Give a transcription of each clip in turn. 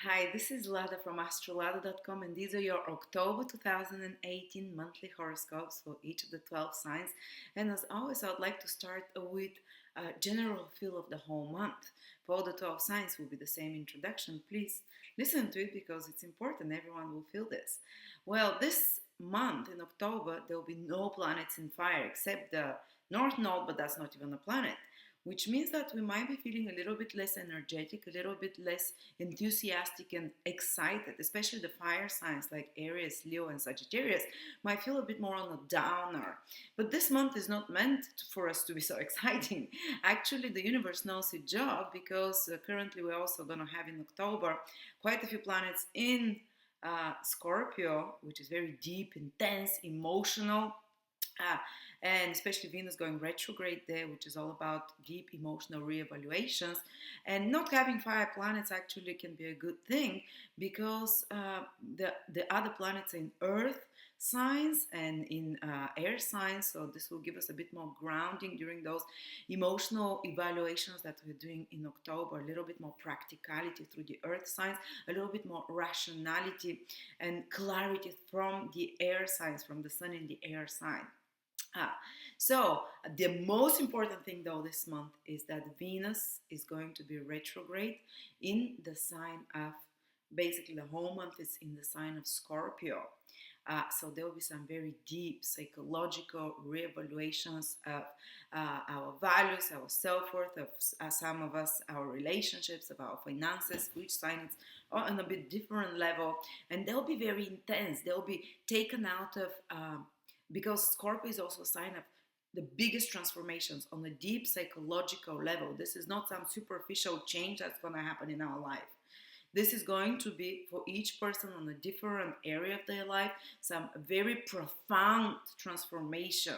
Hi, this is Lada from astrolada.com, and these are your October 2018 monthly horoscopes for each of the 12 signs. And as always, I'd like to start with a general feel of the whole month. For all the 12 signs will be the same introduction. Please listen to it because it's important. Everyone will feel this. Well, this month in October, there will be no planets in fire except the North Node, but that's not even a planet, which means that we might be feeling a little bit less energetic, a little bit less enthusiastic and excited, especially the fire signs like Aries, Leo, and Sagittarius might feel a bit more on a downer. But this month is not meant for us to be so exciting. Actually, the universe knows its job because currently we're also going to have in October quite a few planets in Scorpio, which is very deep, intense, emotional. Uh, and especially Venus going retrograde there, which is all about deep emotional reevaluations. And not having fire planets actually can be a good thing because the other planets are in Earth signs and in air signs, so this will give us a bit more grounding during those emotional evaluations that we're doing in October, a little bit more practicality through the earth signs, a little bit more rationality and clarity from the air signs, from the sun in the air sign. Ah, so the most important thing though this month is that Venus is going to be retrograde in the sign of, basically the whole month is in the sign of Scorpio. So there will be some very deep psychological reevaluations of our values, our self-worth, of some of us, our relationships, of our finances, which sign it's on a bit different level, and they'll be very intense. They'll be taken out of because Scorpio is also a sign of the biggest transformations on a deep psychological level. This is not some superficial change that's going to happen in our life. This is going to be for each person on a different area of their life, some very profound transformation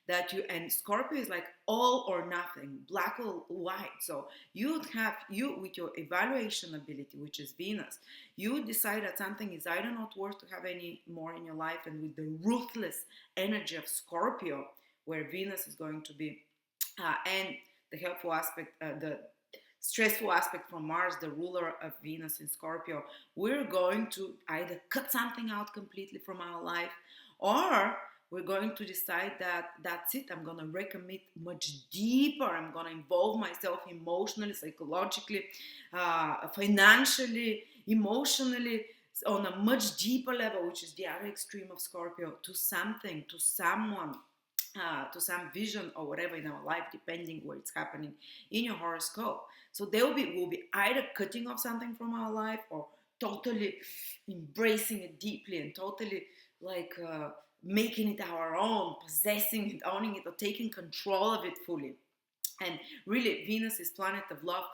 that you, and Scorpio is like all or nothing, black or white. So you would have, you with your evaluation ability, which is Venus, you would decide that something is either not worth to have any more in your life, and with the ruthless energy of Scorpio, where Venus is going to be and the helpful aspect, the stressful aspect from Mars, the ruler of Venus in Scorpio, we're going to either cut something out completely from our life, or we're going to decide that that's it. I'm going to recommit much deeper. I'm going to involve myself emotionally, psychologically, financially, emotionally, on a much deeper level, which is the other extreme of Scorpio, to something, to someone, to some vision or whatever in our life, depending where it's happening in your horoscope. So we'll be either cutting off something from our life, or totally embracing it deeply and totally like making it our own, possessing it, owning it, or taking control of it fully. And really, Venus is planet of love,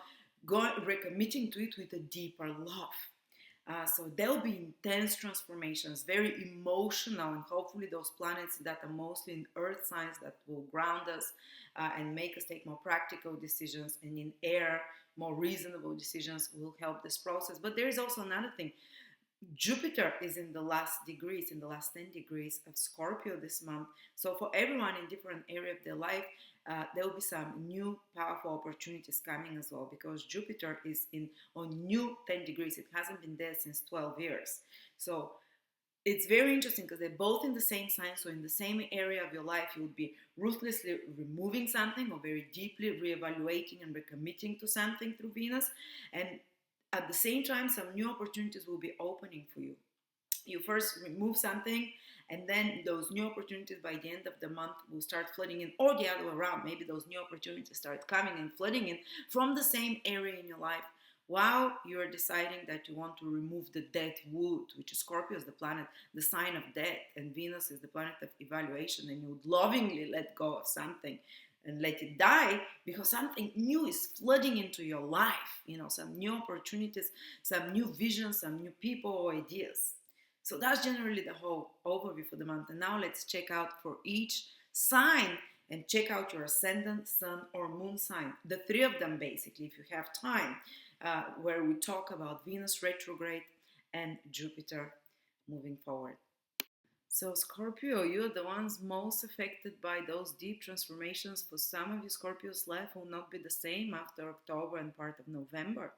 recommitting to it with a deeper love. So there'll be intense transformations, very emotional, and hopefully those planets that are mostly in earth signs that will ground us and make us take more practical decisions, and in air, more reasonable decisions will help this process. But there is also another thing. Jupiter is in the last degrees, in the last 10 degrees of Scorpio this month. So for everyone in different area of their life, there will be some new powerful opportunities coming as well, because Jupiter is in on new 10 degrees. It hasn't been there since 12 years. So it's very interesting because they're both in the same sign. So in the same area of your life, you would be ruthlessly removing something or very deeply reevaluating and recommitting to something through Venus. And at the same time, some new opportunities will be opening for you. You first remove something, and then those new opportunities by the end of the month will start flooding in, or the other way around. Maybe those new opportunities start coming and flooding in from the same area in your life, while you're deciding that you want to remove the dead wood, which is Scorpio is the planet, the sign of death, and Venus is the planet of evaluation, and you would lovingly let go of something and let it die because something new is flooding into your life, some new opportunities, some new visions, some new people or ideas. So that's generally the whole overview for the month. And now let's check out for each sign, and check out your ascendant, sun, or moon sign. The three of them, basically, if you have time, where we talk about Venus retrograde and Jupiter moving forward. So, Scorpio, you're the ones most affected by those deep transformations. For some of you, Scorpio's life will not be the same after October and part of November.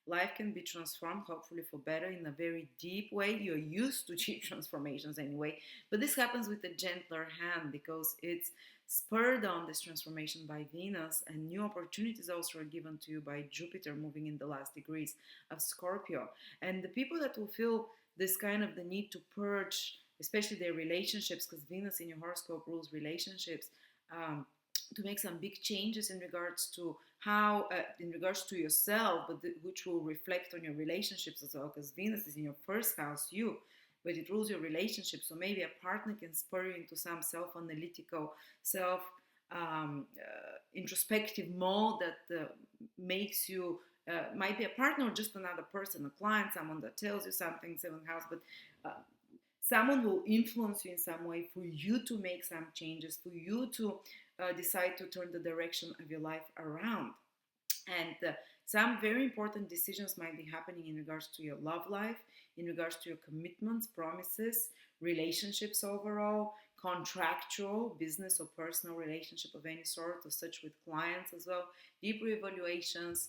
life can be transformed, hopefully for better, in a very deep way. You're used to deep transformations anyway, but this happens with a gentler hand because it's spurred on, this transformation, by Venus, and new opportunities also are given to you by Jupiter moving in the last degrees of Scorpio. And the people that will feel this kind of the need to purge, especially their relationships, because Venus in your horoscope rules relationships, um, to make some big changes in regards to how, in regards to yourself, but which will reflect on your relationships as well, because Venus is in your first house, you, but it rules your relationships. So maybe a partner can spur you into some self-analytical, self introspective mode that makes you, might be a partner or just another person, a client, someone that tells you something, seventh house, but uh, someone will influence you in some way for you to make some changes, for you to decide to turn the direction of your life around. And some very important decisions might be happening in regards to your love life, in regards to your commitments, promises, relationships overall, contractual, business or personal relationship of any sort, or such with clients as well, deep reevaluations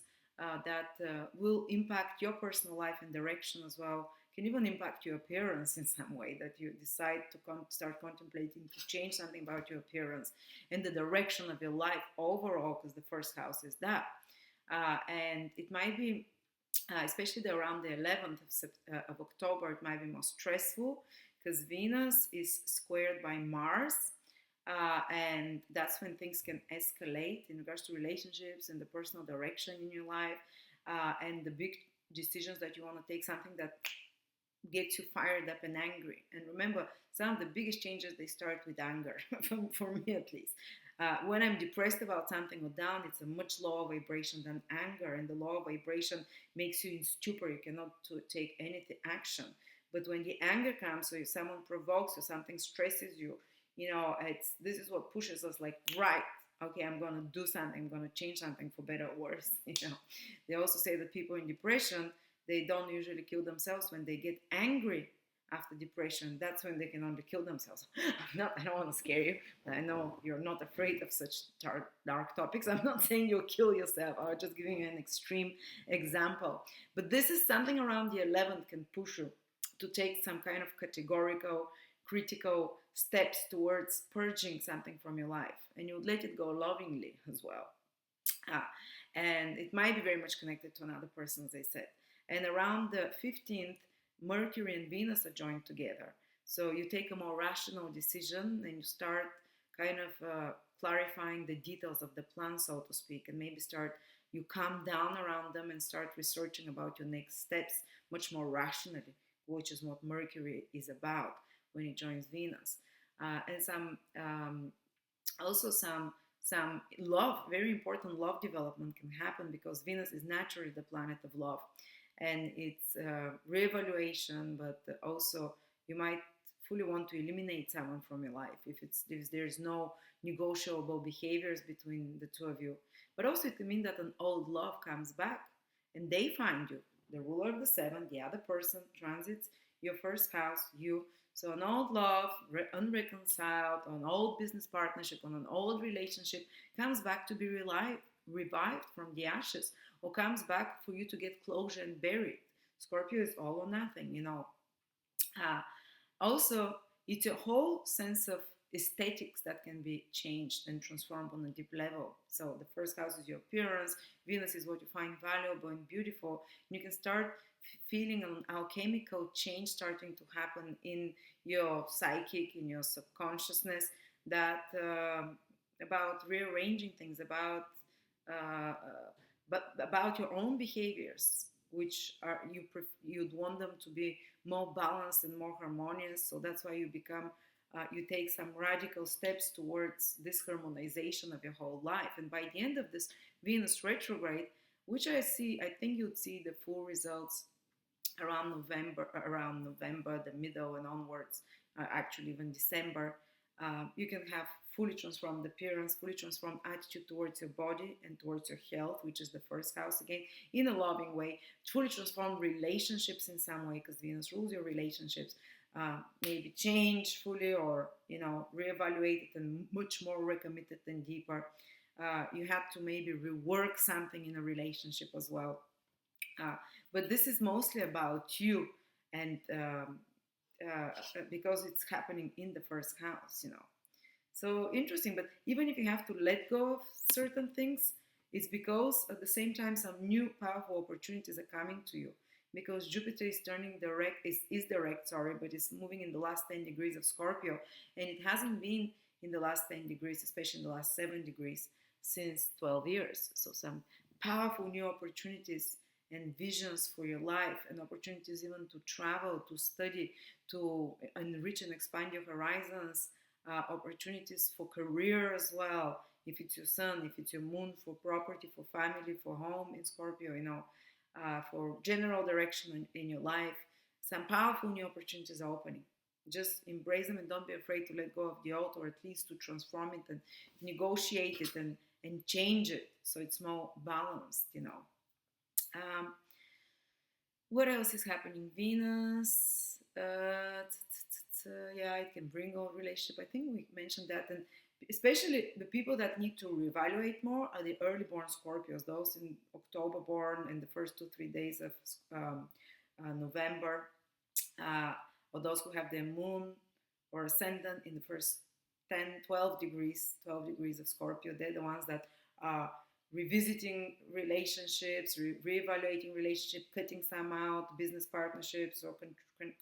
that will impact your personal life and direction as well, can even impact your appearance in some way, that you decide to start contemplating to change something about your appearance and the direction of your life overall, because the first house is that. And it might be, especially around the 11th of October, it might be more stressful because Venus is squared by Mars. And that's when things can escalate in regards to relationships and the personal direction in your life, and the big decisions that you want to take, something that gets you fired up and angry. And remember, some of the biggest changes, they start with anger, for me at least. When I'm depressed about something or down, it's a much lower vibration than anger, and the lower vibration makes you in stupor. You cannot take any action. But when the anger comes, so if someone provokes you, something stresses you, this is what pushes us, like, right, okay, I'm going to do something, I'm going to change something for better or worse. They also say that people in depression, they don't usually kill themselves when they get angry after depression. That's when they can only kill themselves. I don't want to scare you, but I know you're not afraid of such dark topics. I'm not saying you'll kill yourself. I'm just giving you an extreme example. But this is something around the 11th can push you to take some kind of categorical, critical steps towards purging something from your life. And you would let it go lovingly as well. And it might be very much connected to another person, as I said. And around the 15th, Mercury and Venus are joined together. So you take a more rational decision and you start kind of clarifying the details of the plan, so to speak, and maybe you calm down around them and start researching about your next steps much more rationally, which is what Mercury is about when it joins Venus. And also some love, very important love development can happen, because Venus is naturally the planet of love, and it's reevaluation, but also you might fully want to eliminate someone from your life if there's no negotiable behaviors between the two of you. But also it can mean that an old love comes back and they find you. The ruler of the seven, the other person, transits your first house, you. So an old love, unreconciled, an old business partnership, on an old relationship comes back to be revived from the ashes, or comes back for you to get closure and buried. Scorpio is all or nothing. Also, it's a whole sense of aesthetics that can be changed and transformed on a deep level. So the first house is your appearance. Venus is what you find valuable and beautiful. And you can start feeling an alchemical change starting to happen in your psychic, in your subconsciousness, that about rearranging things, about your own behaviors, which are you'd want them to be more balanced and more harmonious. So that's why you take some radical steps towards this harmonization of your whole life. And by the end of this Venus retrograde, which I think you'd see the full results around November, the middle and onwards, actually even December. You can have fully transformed appearance, fully transformed attitude towards your body and towards your health, which is the first house again, in a loving way. Fully transformed relationships in some way, because Venus rules your relationships. Maybe change fully, or reevaluate it and much more recommitted and deeper. You have to maybe rework something in a relationship as well, Uh, but this is mostly about you, and because it's happening in the first house, you know. So interesting. But even if you have to let go of certain things, it's because at the same time some new powerful opportunities are coming to you. Because Jupiter is turning direct, is direct, sorry, but it's moving in the last 10 degrees of Scorpio, and it hasn't been in the last 10 degrees, especially in the last 7 degrees, since 12 years. So some powerful new opportunities and visions for your life, and opportunities even to travel, to study, to enrich and expand your horizons, opportunities for career as well. If it's your sun, if it's your moon, for property, for family, for home in Scorpio, you know, for general direction in your life, some powerful new opportunities are opening. Just embrace them and don't be afraid to let go of the old, or at least to transform it and negotiate it and change it so it's more balanced, you know. Um, what else is happening? Venus. Yeah, it can bring on relationship. I think we mentioned that, and especially the people that need to reevaluate more are the early born Scorpios, those in October born in the first 2 3 days of November, uh, or those who have their moon or ascendant in the first 10, 12 degrees of Scorpio. They're the ones that are revisiting relationships, reevaluating relationships, cutting some out, business partnerships or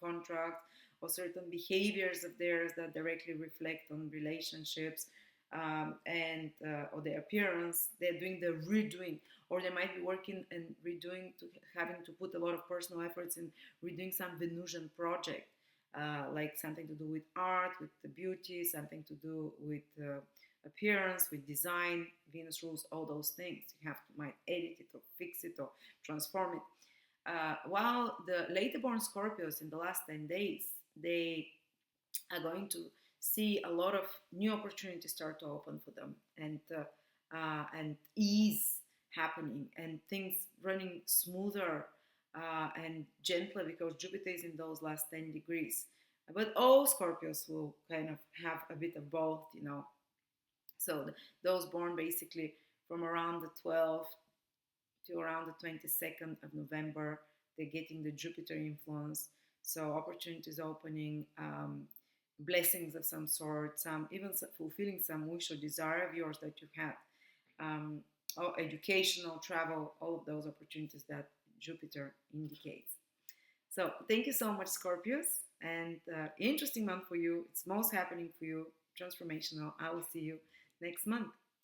contracts, or certain behaviors of theirs that directly reflect on relationships, and or their appearance. They're doing the redoing, or they might be working and redoing, to having to put a lot of personal efforts in redoing some Venusian project, like something to do with art, with the beauty, something to do with appearance, with design. Venus rules all those things. You have to might edit it or fix it or transform it. While the later born Scorpios in the last 10 days, they are going to see a lot of new opportunities start to open for them, and ease happening, and things running smoother, and gentler, because Jupiter is in those last 10 degrees. But all Scorpios will kind of have a bit of both, you know. So those born basically from around the 12th to around the 22nd of November, they're getting the Jupiter influence. So opportunities opening, blessings of some sort, some even fulfilling some wish or desire of yours that you had, um, or educational, travel, all of those opportunities that Jupiter indicates. So thank you so much, Scorpios, and interesting month for you. It's most happening for you, transformational. I will see you next month.